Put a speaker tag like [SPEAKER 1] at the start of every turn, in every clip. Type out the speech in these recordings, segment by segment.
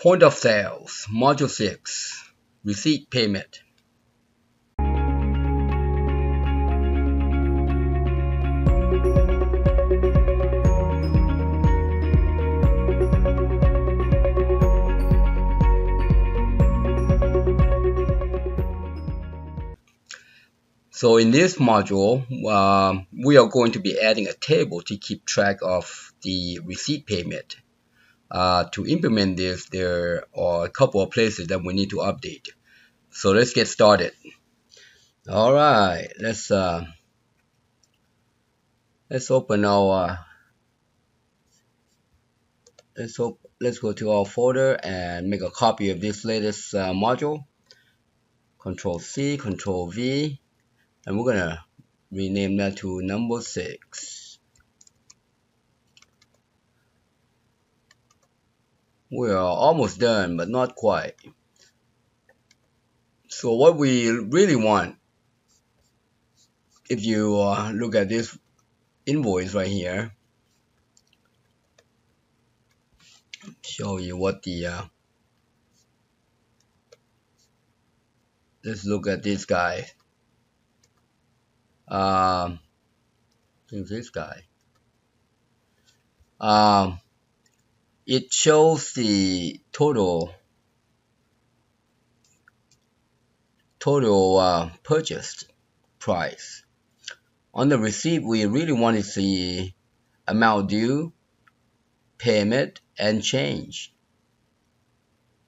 [SPEAKER 1] Point of sales, module 6, receipt payment. So in this module, we are going to be adding a table to keep track of the receipt payment. To implement this, there are a couple of places that we need to update. So let's get started. All right, let's open our let's go to our folder and make a copy of this latest module. Control C, Control V, and we're gonna rename that to number 6. We are almost done, but not quite. So what we really want, if you look at this invoice right here, show you what the let's look at this guy. This guy. It shows the total purchased price. On the receipt, we really want to see amount due, payment, and change.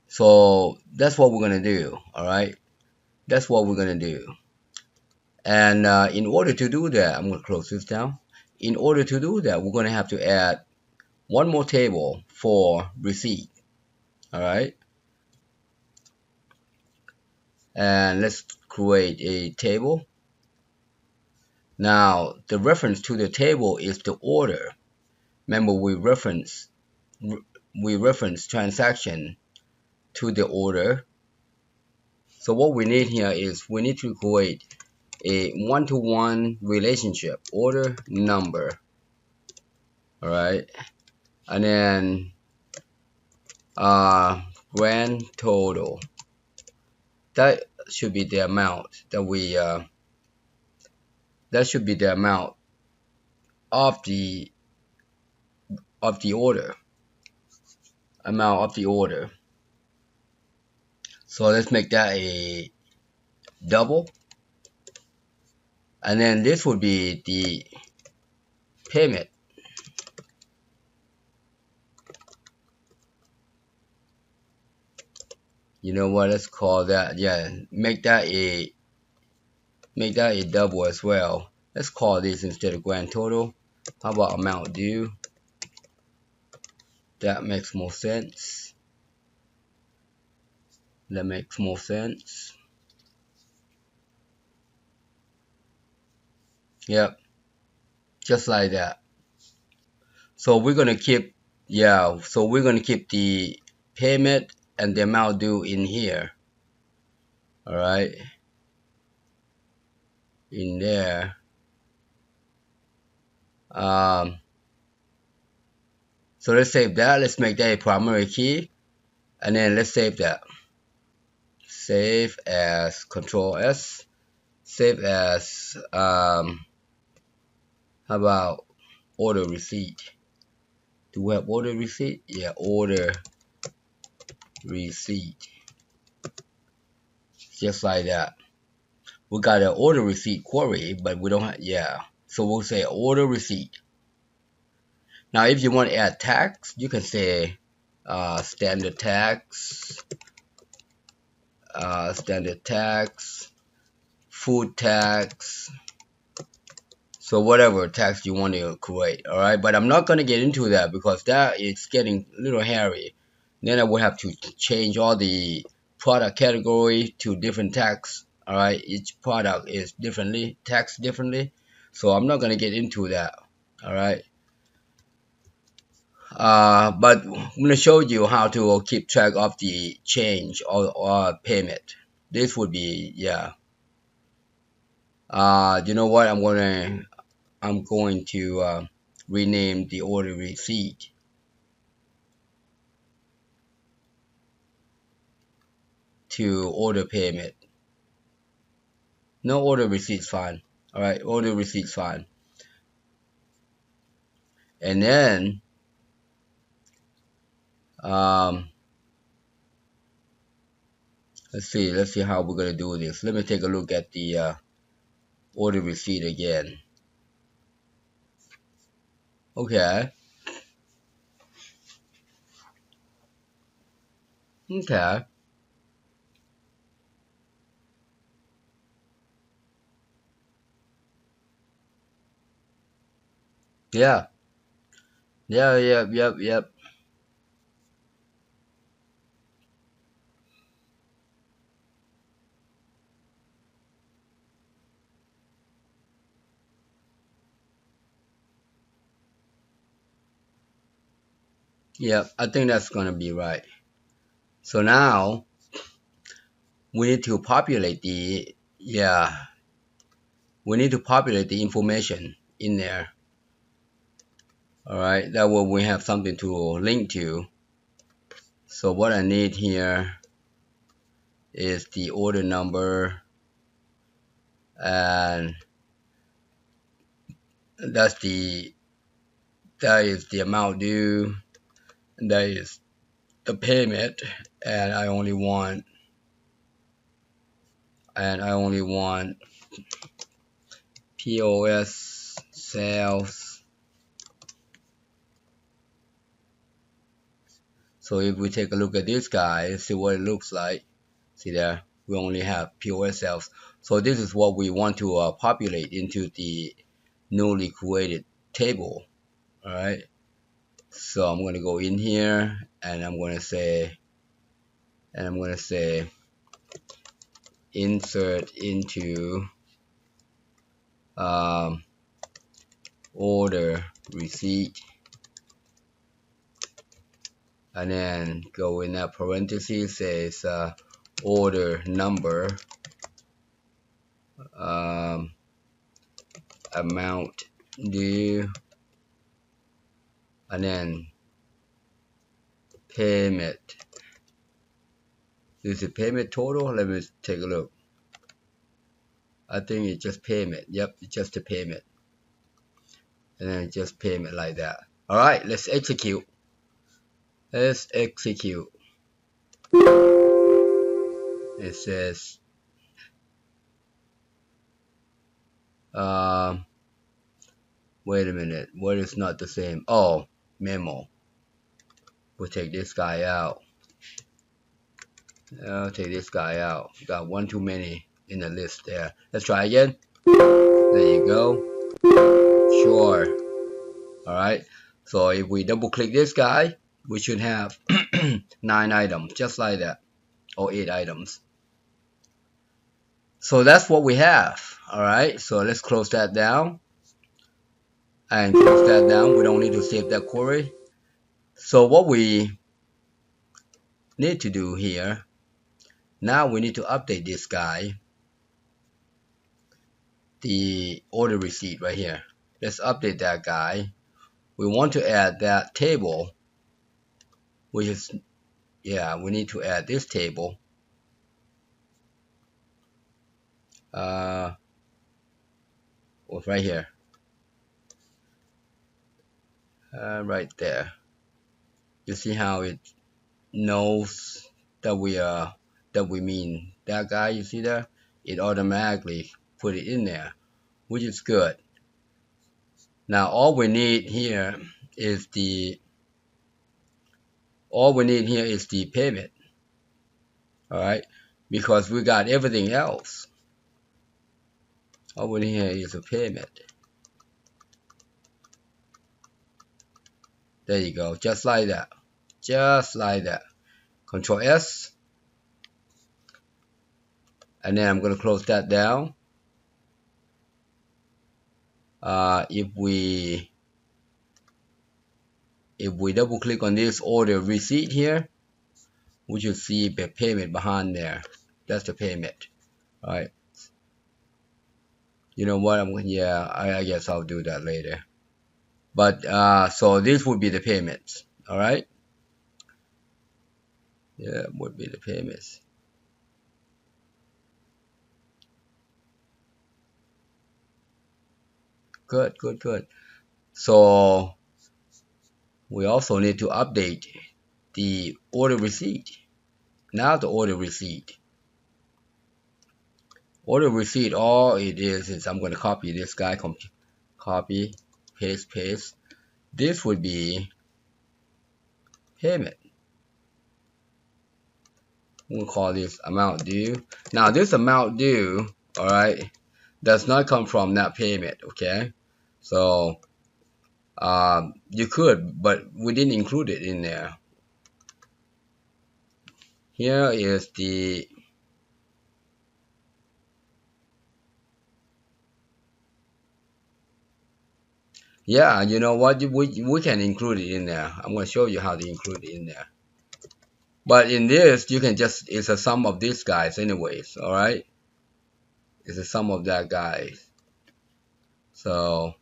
[SPEAKER 1] So that's what we're gonna do. All right, that's what we're gonna do. And in order to do that, I'm gonna close this down. In order to do that, we're gonna have to add one more table for receipt. All right, and let's create a table. Now the reference to the table is the order. Remember, we reference transaction to the order. So what we need here is we need to create a one-to-one relationship, order number. All right, and then grand total. That should be the amount that we that should be the amount of the order, amount of the order. So let's make that a double, and then this would be the payment. You know what, let's call that, yeah, make that a double as well. Let's call this, instead of grand total, how about amount due? That makes more sense. That makes more sense. Yep, just like that. So we're gonna keep, yeah, so we're gonna keep the payment and the amount due in here. All right, in there. So let's save that. Let's make that a primary key, and then let's save that. Save as Control S. Save as how about order receipt? Do we have order receipt? Yeah, order receipt. Just like that. We got an order receipt query, but we don't have, yeah. So we'll say order receipt. Now, if you want to add tax, you can say standard tax, food tax. So whatever tax you want to create, all right. But I'm not going to get into that because that is getting a little hairy. Then I will have to change all the product category to different tax. All right, each product is taxed differently. So I'm not going to get into that. All right. But I'm going to show you how to keep track of the change or payment. This would be, yeah. You know what? I'm going to rename the order receipt. to order payment. No, order receipt's fine. All right, order receipt's fine. And then let's see how we're gonna do this. Let me take a look at the order receipt again. Okay. Okay. Yeah. Yeah. Yep. Yep. Yep. Yep. I think that's gonna be right. So now we need to populate the we need to populate the information in there. All right. That way we have something to link to. So what I need here is the order number, and that is the amount due, and that is the payment, and I only want POS sales. So if we take a look at this guy, see what it looks like. See there, we only have POS sales. So this is what we want to populate into the newly created table. All right. So I'm going to go in here, and I'm going to say insert into order receipt, and then go in that parentheses, says order number, amount due, and then payment. This is payment total. Let me take a look. I think it's just payment. Yep, it's just a payment, and then just payment like that. All right, let's execute. Let's execute. It says wait a minute, what is not the same? Oh, memo. We'll take this guy out. I'll take this guy out. Got one too many in the list there. Let's try again. There you go. Sure. Alright. So if we double click this guy, we should have 9 items, just like that. Or 8 items. So that's what we have. Alright. So let's close that down. And close that down. We don't need to save that query. So what we need to do here, now we need to update this guy, the order receipt right here. Let's update that guy. We want to add that table, which is, we need to add this table. Right here, right there. You see how it knows that we mean that guy. You see there? It automatically put it in there, which is good. Now all we need here is the payment. All right, because we got everything else. All we need here is a payment. There you go, just like that. Just like that. Control S. And then I'm going to close that down. If we double click on this order receipt here, we should see the payment behind there. That's the payment. All right. You know what? I guess I'll do that later. But so this would be the payments. All right. Yeah, would be the payments. Good, good, good. So we also need to update the order receipt. Now the order receipt. Order receipt, all it is I'm going to copy this guy, copy, paste, paste. This would be payment. We'll call this amount due. Now this amount due, all right, does not come from that payment, okay? So you could, but we didn't include it in there. Here is the yeah, you know what? We can include it in there. I'm going to show you how to include it in there. But in this, you can just, it's a sum of these guys anyways, all right? It's a sum of that guys. So,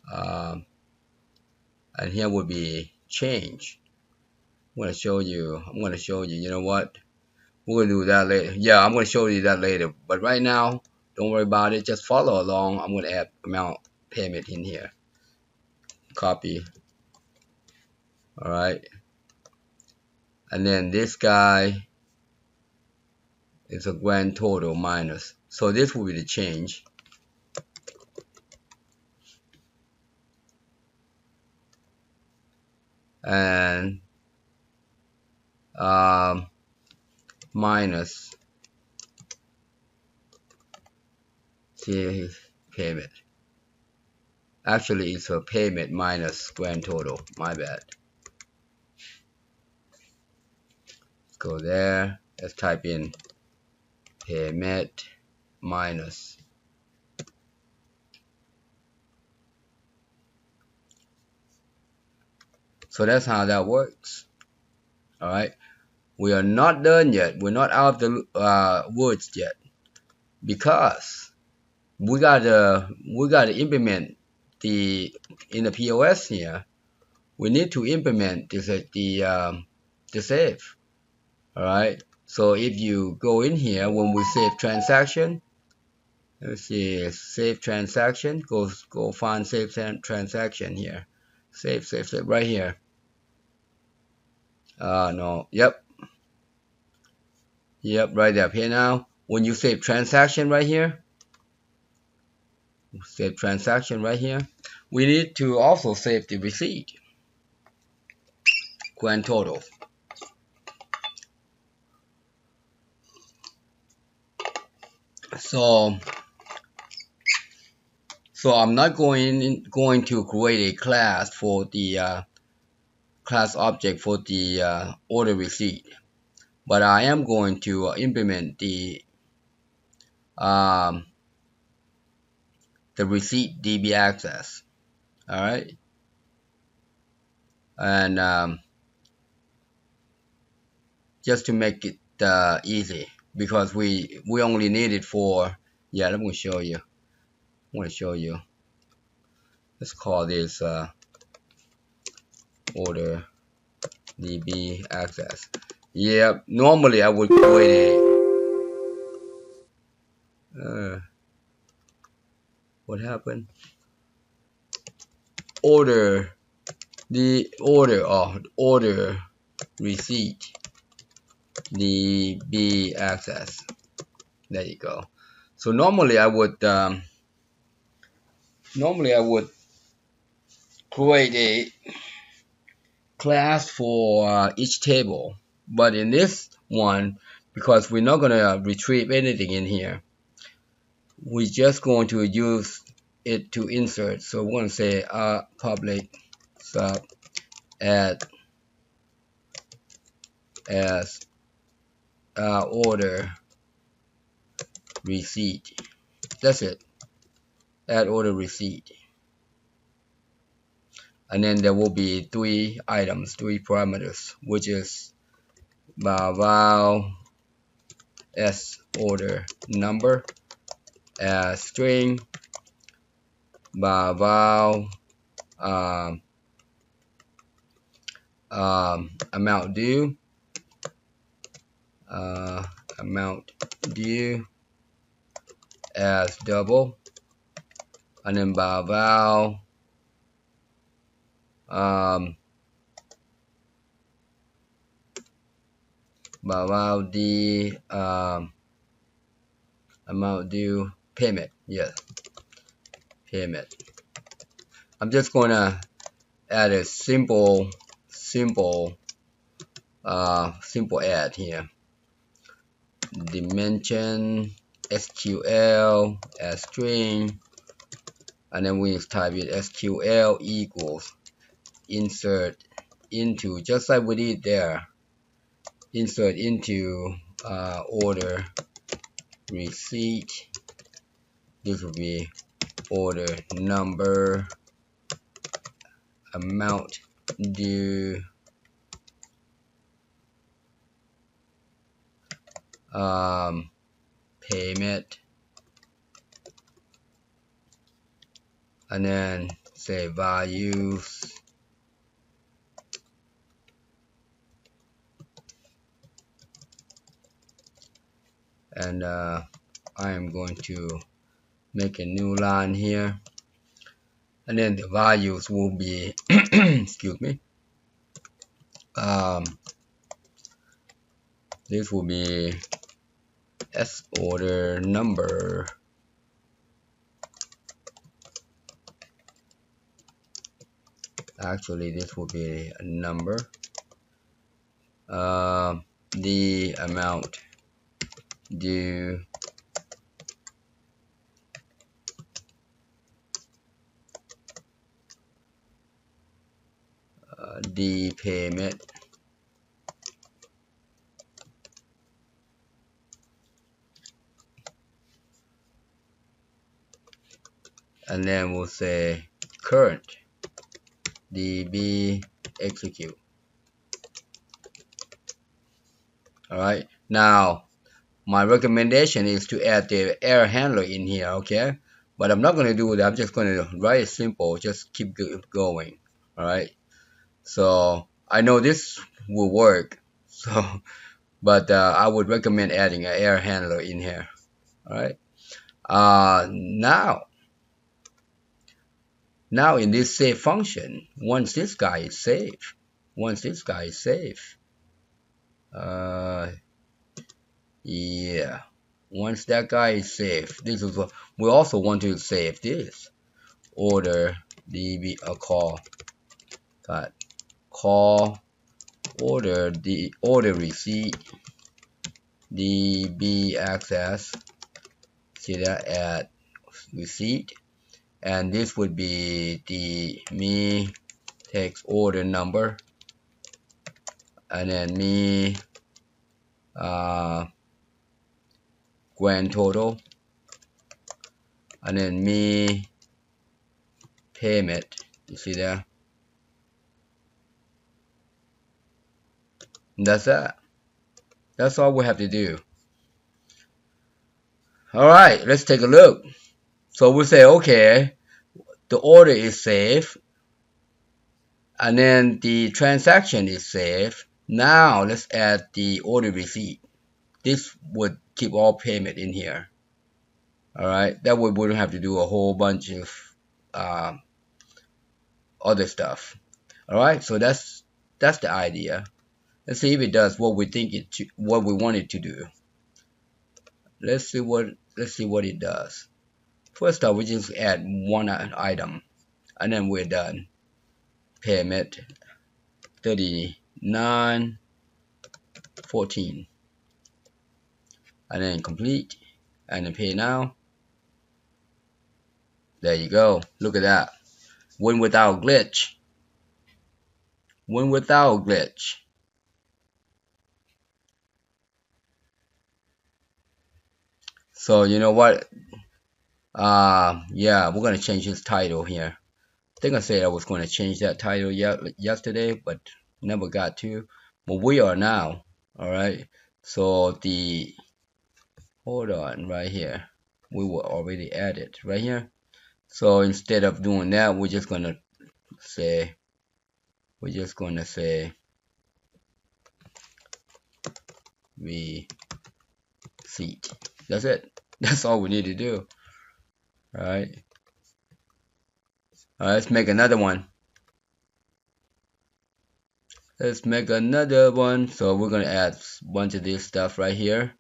[SPEAKER 1] and here would be change. I'm going to show you, you know what? We're going to do that later. Yeah, I'm going to show you that later. But right now, don't worry about it. Just follow along. I'm going to add amount payment in here. Copy. All right. And then this guy is a grand total minus. So this will be the change. And minus payment. Actually, it's a payment minus grand total. My bad. Let's go there. Let's type in payment minus. So that's how that works. All right. We are not done yet. We're not out of the woods yet, because we gotta implement in the POS here. We need to implement the save. All right. So if you go in here, when we save transaction, let's see, save transaction. Go find save transaction here. Save right here. No. Yep. Right up here now. When you save transaction right here, we need to also save the receipt. Grand total. So I'm not going to create a class for the class object for the order receipt, but I am going to implement the receipt DB access. All right, and just to make it easy, because we only need it for, yeah, let me show you. I want to show you. Let's call this order DB access. Yeah, normally I would create a what happened? Order receipt DB access. There you go. So normally I would create a class for each table, but in this one, because we're not gonna retrieve anything in here, we're just going to use it to insert. So we're going to say public sub add as order receipt. That's it. Add order receipt. And then there will be three parameters, which is val s order number as string, val amount due, as double, and then by val, um, the amount due payment. Yes, payment. I'm just gonna add a simple add here. Dimension SQL as string, and then we just type it SQL equals insert into, just like we did there, insert into order receipt. This will be order number, amount due, payment, and then say values, and I am going to make a new line here, and then the values will be excuse me, this will be S order number, actually this will be a number, the amount due, the payment, and then we'll say current db execute. All right, now my recommendation is to add the error handler in here, okay? But I'm not going to do that. I'm just going to write it simple, just keep going. All right, so I know this will work, so but I would recommend adding an error handler in here. All right, now in this save function, once this guy is saved, yeah, once that guy is saved, this is what we also want to save. This order db call order the order receipt db access, see that, at receipt, and this would be the me text order number, and then me grand total, and then me payment. You see that? And that's that. That's all we have to do. All right, let's take a look. So we say, okay, the order is saved, and then the transaction is saved. Now let's add the order receipt. This would keep all payment in here. All right, that way we wouldn't have to do a whole bunch of other stuff. All right, so that's the idea. Let's see if it does what we think what we want it to do. Let's see what it does. First off, we just add one item, and then we're done. Payment 39.14, and then complete, and then pay now. There you go. Look at that. Win without glitch. Win without glitch. So you know what? Yeah, we're gonna change his title here. I think I said I was going to change that title yesterday, but never got to. But we are now. All right. So hold on right here. We were already added right here. So instead of doing that, we're just gonna say receipt. That's it. That's all we need to do. All right. All right, let's make another one. Let's make another one. So we're gonna add a bunch of this stuff right here.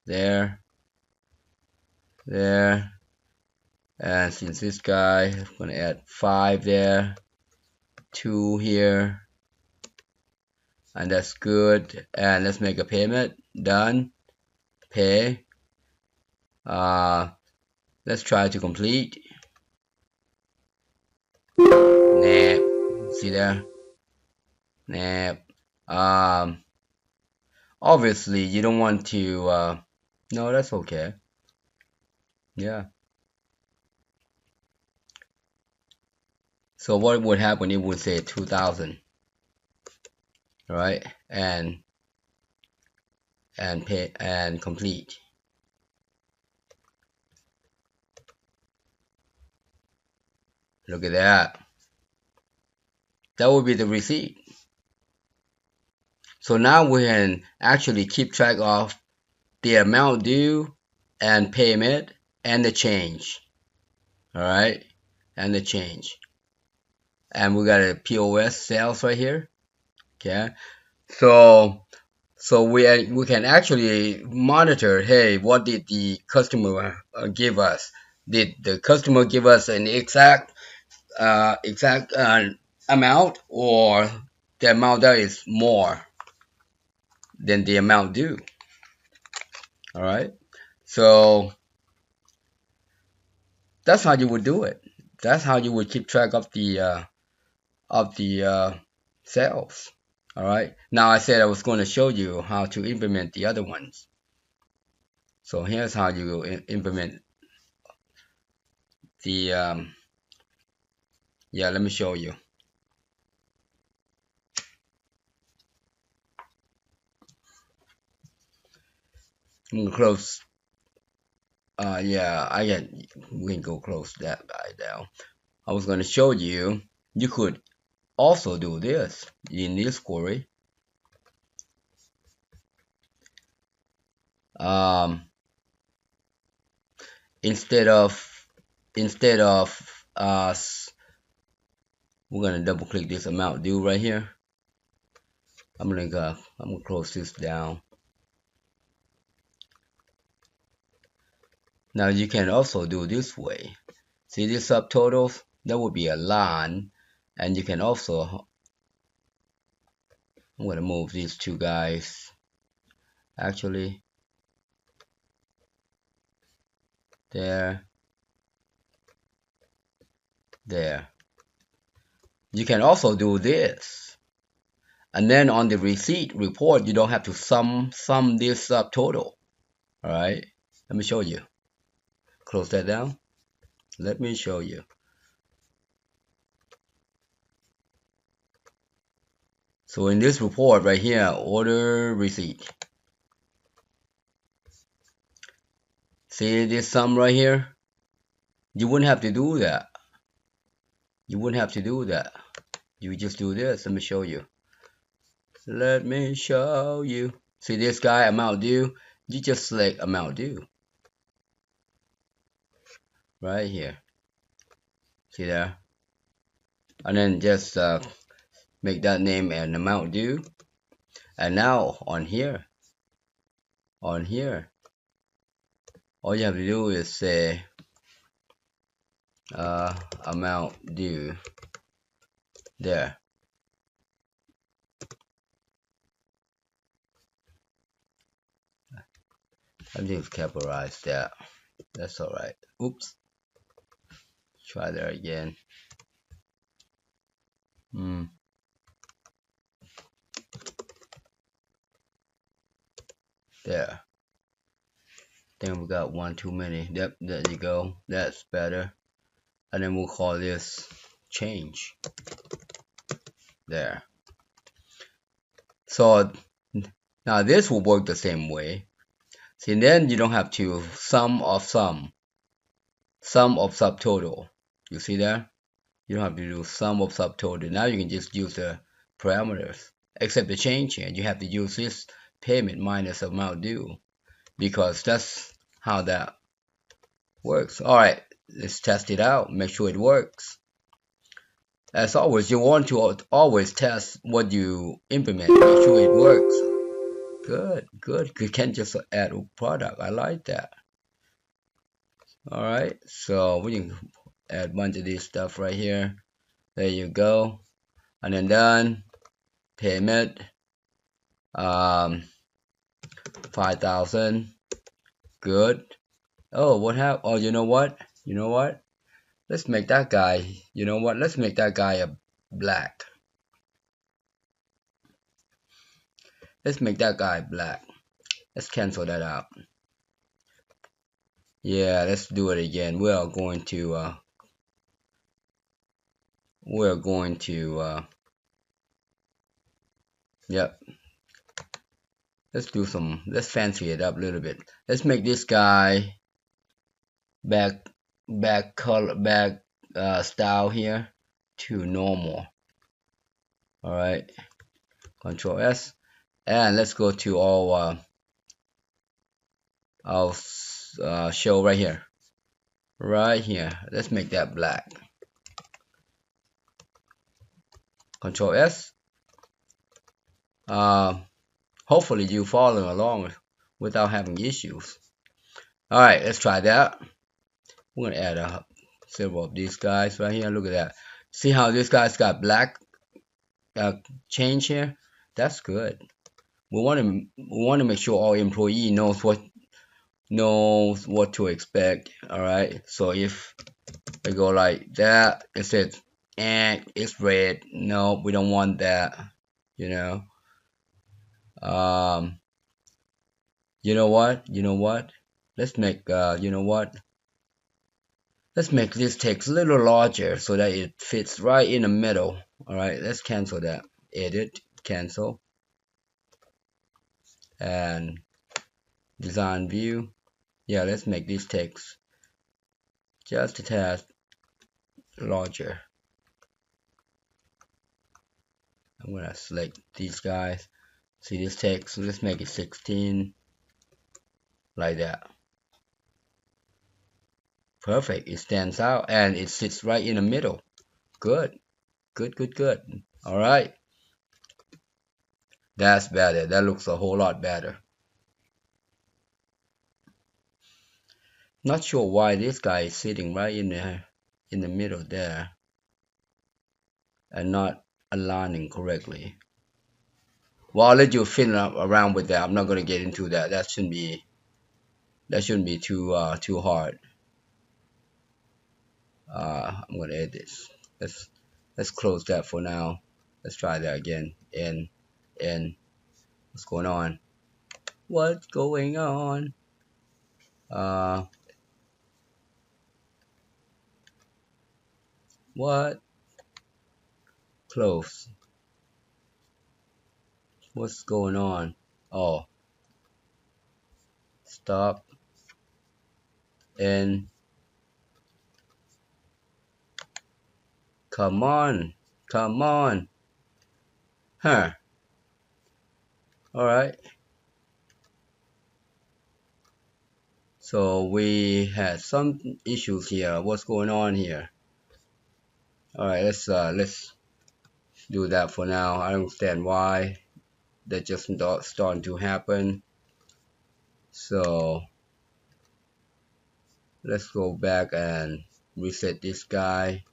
[SPEAKER 1] There, there, and since this guy, I'm gonna add 5 there, 2 here, and that's good. And let's make a payment. Done. Pay. Let's try to complete. Nap. See there? Nap. Obviously you don't want to. No, that's okay. Yeah. So what would happen? It would say 2000, right? And pay and complete. Look at that. That would be the receipt. So now we can actually keep track of the amount due and payment and the change. All right, and the change. And we got a POS sales right here. Okay, so we can actually monitor. Hey, what did the customer give us? Did the customer give us an exact amount, or the amount that is more than the amount due? All right, so that's how you would do it. That's how you would keep track of the sales. All right. Now I said I was going to show you how to implement the other ones. So here's how you implement the yeah. Let me show you. I'm gonna close. Yeah, we can go close that guy down. I was going to show you. You could also do this in this query. Instead of us, we're gonna double click this amount due right here. I'm gonna close this down. Now you can also do this way. See these subtotals? That would be a line, and you can also. I'm gonna move these two guys. Actually, there. You can also do this, and then on the receipt report, you don't have to sum this subtotal. All right, let me show you. Close that down. Let me show you. So in this report right here, order receipt. See this sum right here? You wouldn't have to do that. You wouldn't have to do that. You just do this. Let me show you. Let me show you. See this guy, amount due? You just select amount due. Right here. See there? And then just make that name an amount due. And now on here, all you have to do is say amount due. There. I just capitalize that. That's alright. Oops. Try that again. There. Think we got one too many. Yep, there you go. That's better. And then we'll call this change. There. So now this will work the same way. See, then you don't have to sum of subtotal. You see there? You don't have to do sum of subtotal. Now you can just use the parameters. Except the change here, you have to use this payment minus amount due, because that's how that works. All right. let's test it out, make sure it works. As always, you want to always test what you implement, make sure it works. Good, good. You can't just add a product. I like that. All right, so we can add a bunch of this stuff right here. There you go. And then done. Payment. 5,000. Good. Oh, what happened? Oh, you know what? You know what? Let's make that guy. You know what? Let's make that guy a black. Let's make that guy black. Let's cancel that out. Yeah, let's do it again. We are going to. Yep. Let's fancy it up a little bit. Let's make this guy back color style here to normal. All right, Control S, and let's go to our show right here. Let's make that black. Control S. Hopefully you following along without having issues. All right, let's try that. We're gonna add several of these guys right here. Look at that. See how this guy's got black change here? That's good. We want to make sure our employee knows what to expect. All right. So if I go like that, it says and it's red. No, we don't want that. You know. You know what? Let's make Let's make this text a little larger so that it fits right in the middle. Alright, let's cancel that. Edit, cancel. And design view. Yeah, let's make this text just a tad larger. I'm gonna select these guys. See this text, let's make it 16. Like that. Perfect. It stands out and it sits right in the middle. Good. Good. All right. That's better. That looks a whole lot better. Not sure why this guy is sitting right in the middle there and not aligning correctly. Well, I'll let you fiddle around with that. I'm not going to get into that. That shouldn't be too hard. I'm gonna edit this. Let's close that for now. Let's try that again. And what's going on? What's going on? What? Close. What's going on? Oh. Stop. And come on. Huh. Alright. So we had some issues here. What's going on here? Alright, let's do that for now. I don't understand why that just starting to happen. So let's go back and reset this guy.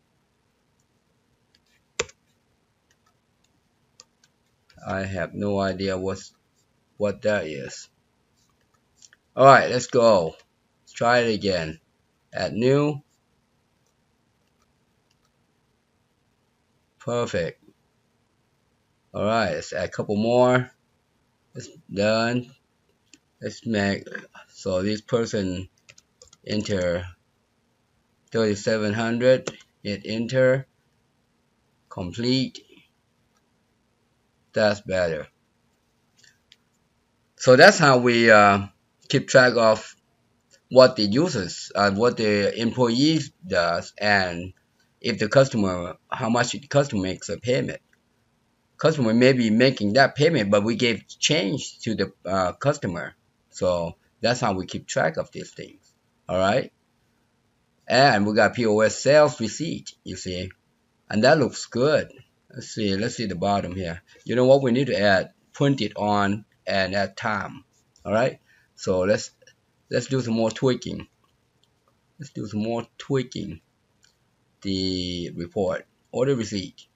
[SPEAKER 1] I have no idea what that is. Alright, let's go. Let's try it again. Add new. Perfect. Alright, let's add a couple more. It's done. Let's make so this person enter 3700. Hit enter. Complete. That's better. So that's how we keep track of what the users what the employees does, and if the customer, how much the customer makes a payment. Customer may be making that payment, but we gave change to the customer. So that's how we keep track of these things. All right. And we got POS sales receipt, you see, and that looks good. Let's see the bottom here. You know what we need to add? Print it on and add time. All right. So let's do some more tweaking. Let's do some more tweaking. The report, order receipt.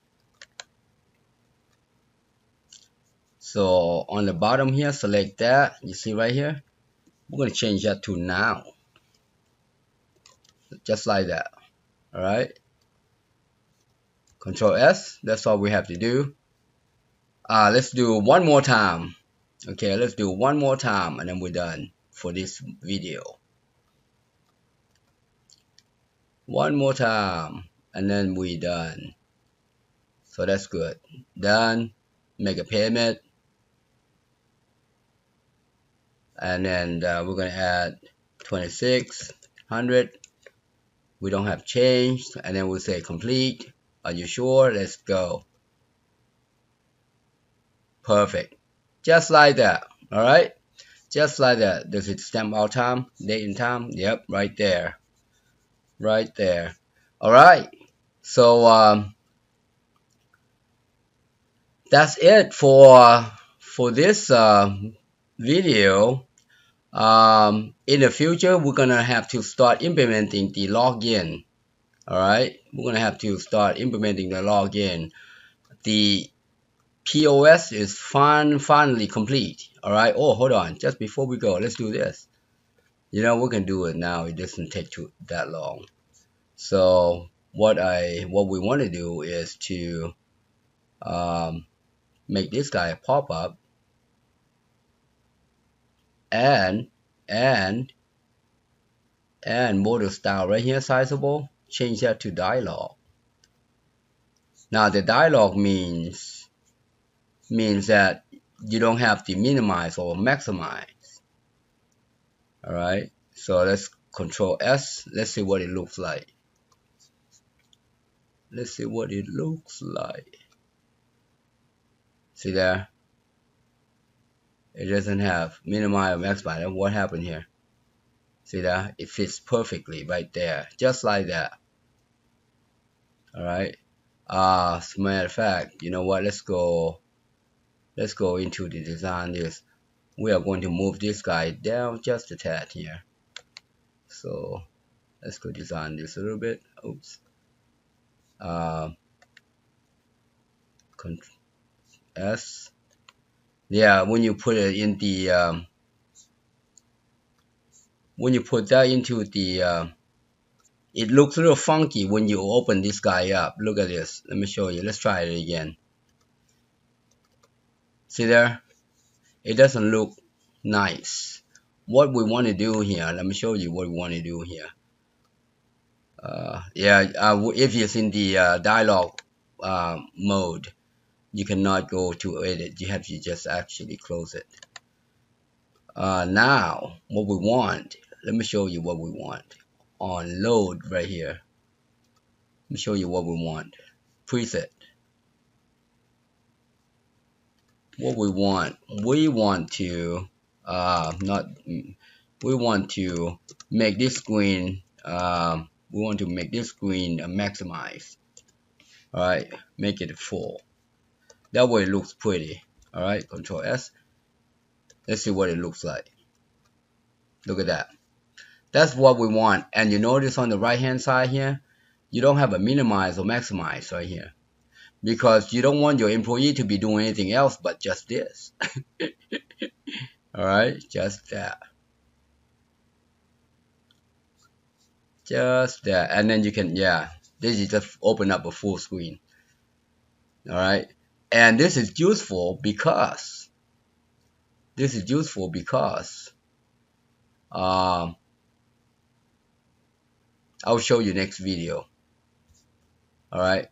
[SPEAKER 1] So on the bottom here, select that. You see right here. We're going to change that to now, just like that. All right. Control S. That's all we have to do. Let's do one more time. Okay, let's do one more time, and then we're done for this video. One more time, and then we're done. So that's good. Done. Make a payment, and then we're gonna add 2600. We don't have changed, and then we'll say complete. Are you sure? Let's go. Perfect. Just like that. All right. Just like that. Does it stamp out time? Date and time? Yep, right there. Right there. All right. So that's it for this video. In the future, we're gonna have to start implementing the login. All right, we're gonna have to start implementing the login. The POS is finally complete. All right. Oh, hold on. Just before we go, let's do this. You know, we can do it now. It doesn't take that long. So what we want to do is to make this guy pop up, and model style right here, sizable. Change that to dialog. Now the dialog means that you don't have to minimize or maximize. All right. So let's Control S. Let's see what it looks like. Let's see what it looks like. See there? It doesn't have minimize or maximize. What happened here? See that? It fits perfectly right there, just like that. All right. As a matter of fact, you know what? Let's go into the design. We are going to move this guy down just a tad here. So let's go design this a little bit. Oops. Control S. Yeah, when you put it in the when you put that into the it looks a little funky when you open this guy up. Look at this. Let me show you. Let's try it again. See there? It doesn't look nice. What we want to do here, let me show you what we want to do here. If it's in the dialog mode, you cannot go to edit. You have to just actually close it. Now, what we want, let me show you what we want. On load right here, let me show you what we want. Preset. What we want to make this screen maximize. All right, make it full. That way it looks pretty. All right, Control S. Let's see what it looks like. Look at that. That's what we want. And you notice on the right hand side here, you don't have a minimize or maximize right here, because you don't want your employee to be doing anything else but just this. All right, just that. Just that. And then you can, this is just open up a full screen. All right. And this is useful because I'll show you next video. All right.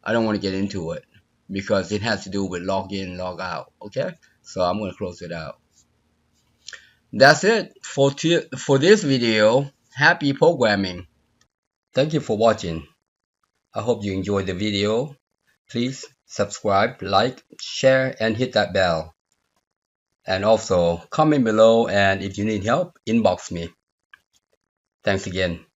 [SPEAKER 1] I don't want to get into it because it has to do with log in, log out. Okay. So I'm going to close it out. That's it for this video. Happy programming. Thank you for watching. I hope you enjoyed the video. Please subscribe, like, share, and hit that bell. And also comment below, and if you need help, inbox me. Thanks again.